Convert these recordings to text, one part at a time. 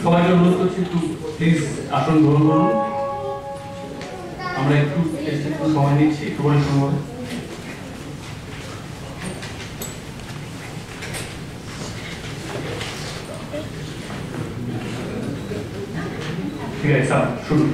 সবাইকে অনুরোধ করছি একটু প্লিজ আসন গ্রহণ করুন। আমরা একটু সময় নিচ্ছি, একটু করে সময়। ঠিক আছে স্যার, শুরু।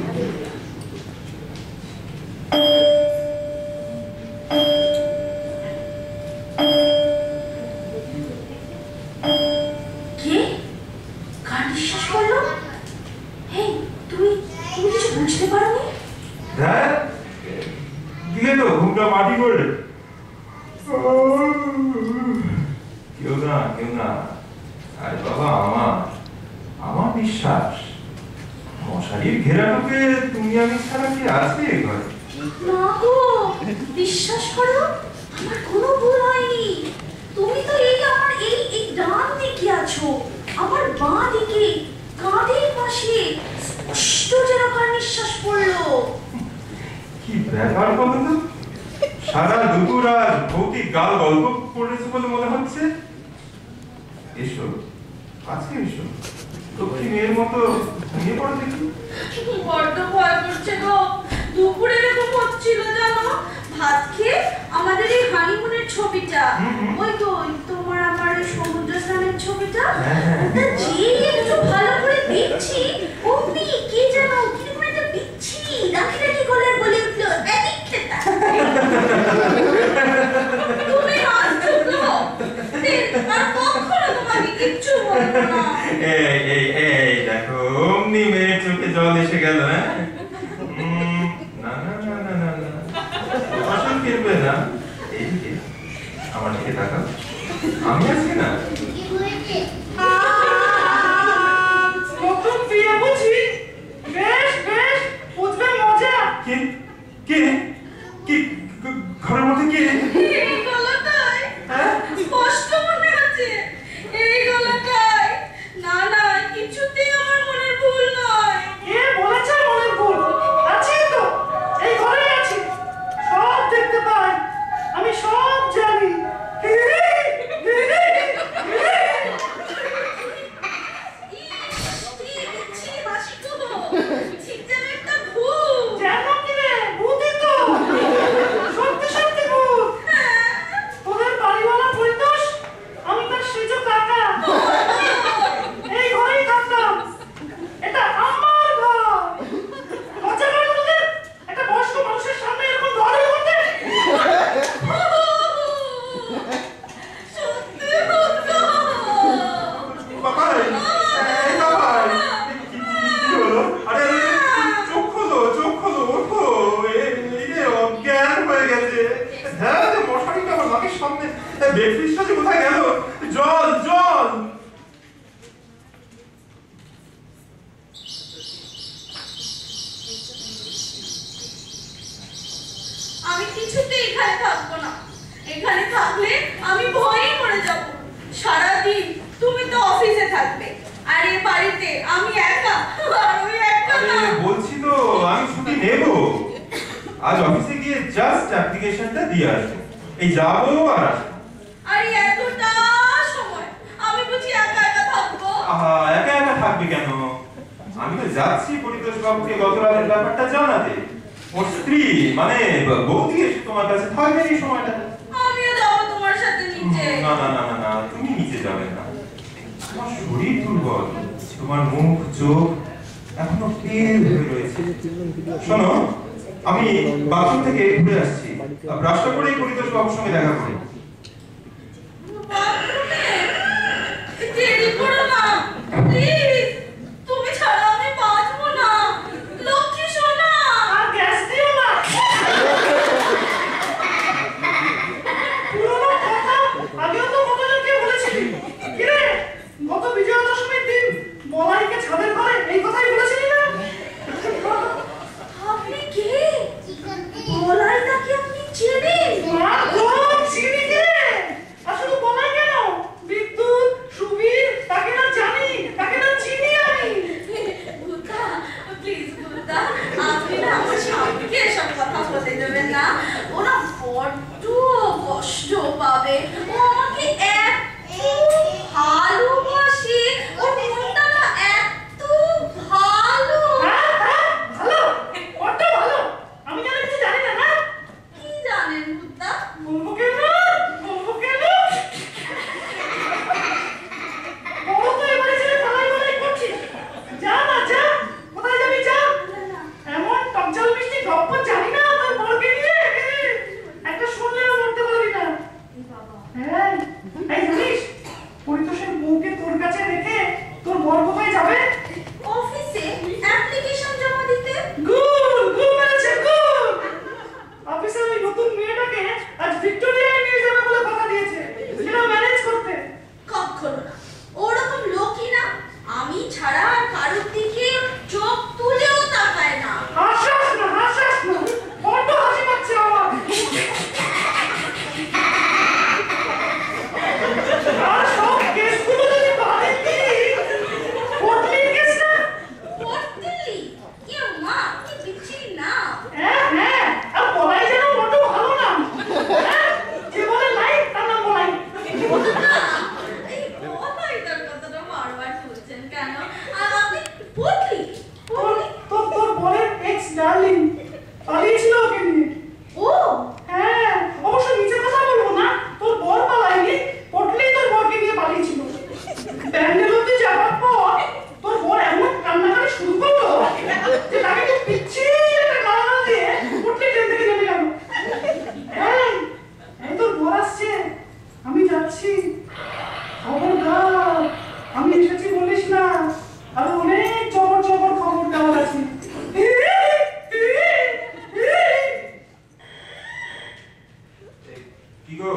গো,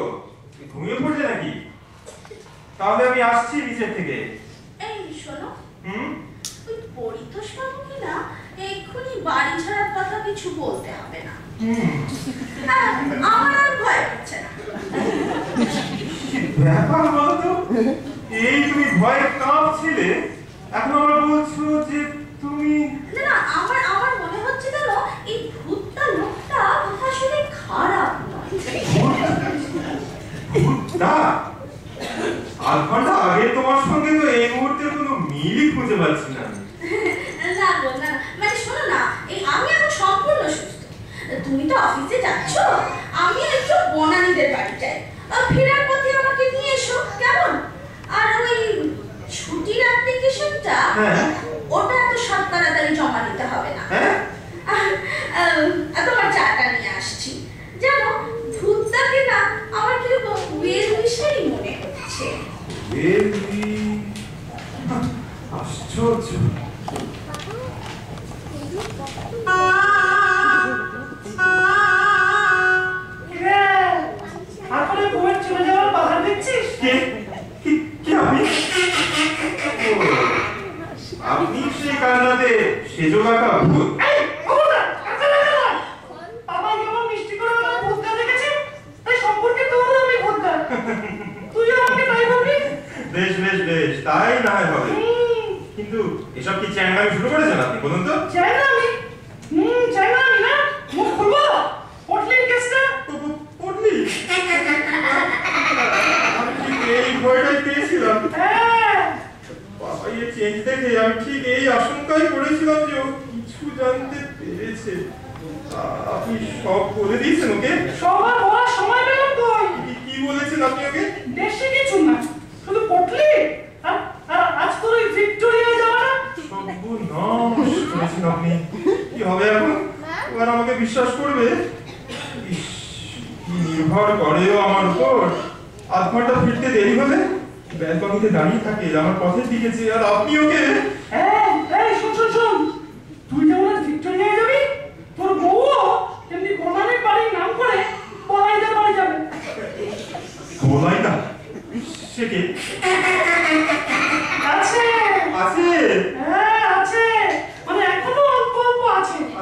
ঘুমিয়ে পড়লে নাকি? তাহলে আমি আসছি নিচের থেকে। এই শোনো, হুম? ওই পরিতোষ বাবুকে না এক্ষুনি বাড়ি ছাড়ার কথা কিছু বলতে হবে না। আমার আর ভয় হচ্ছে না। ব্যাপার বলতো, এই তুমি ভয়ে কাঁপছিলে, এখন আবার বলছো যে তুমি... না, আমার মনে হচ্ছে জানো, এই ভূতটা লোকটা কথা শুনে খারাপ নয়। ভূতটা? আধ ঘন্টা আগে তোমার সঙ্গে তো এই মুহূর্তে কোনো মিলই খুঁজে পাচ্ছি না। না গো, না, মানে শোনো না, এই আমি এখন সম্পূর্ণ সুস্থ। তুমি তো অফিসে যাচ্ছ, আমি একটু বনানীদের বাড়ি যাই, ফেরার পথে আমাকে নিয়ে এসো, কেমন? আর ওই ছুটির অ্যাপ্লিকেশনটা, ওটা এত সব তাড়াতাড়ি জমা দিতে হবে না। তোমার চাটা নিয়ে আসছি। জানো, ভূতটাকে না আমার কিরকম ওয়েলউইশারই মনে হচ্ছে। আশ্চর্য। আপনি সেই কান্নাতে সেজো কাকা ভূত? বেশ বেশ বেশ, তাই না হয় হবে। কিন্তু এসব কি চ্যাংড়ামি শুরু করেছেন আপনি, বলুন তো? চ্যাংড়ামি না, মুখ খুলবো। পটলির কেসটা, পটলি? আমি ঠিক এই ভয়টাই পেয়েছিলাম। বাবা, এই চেঞ্জ দেখে আমি ঠিক এই আশঙ্কাই করেছিলাম যে ও কিছু জানতে পেরেছে। আপনি সব বলে দিয়েছেন ওকে? সবার বলার সময় পেলাম কই? কি বলেছেন আপনি ওকে? দেশে কিছু না, শুধু পটলি আর আজ তোর ওই ভিক্টোরিয়া যাওয়াটা। সর্বনাশ করেছেন আপনি। কি হবে এখন? এবার আমাকে বিশ্বাস করবে? ইস, কি নির্ভর করেও আমার উপর। আধ ঘন্টা ফিরতে দেরি হলে ব্যালকনিতে দাঁড়িয়ে থাকে আমার পথের দিকে যে, আর আপনি ওকে... শোন, তুই যেমন আজ ভিক্টোরিয়া যাবি, তোর বউও তেমনি গোলামের বাড়ির নাম করে বলাইদার বাড়ি যাবে। গোলাইদা? সে কে? আছে।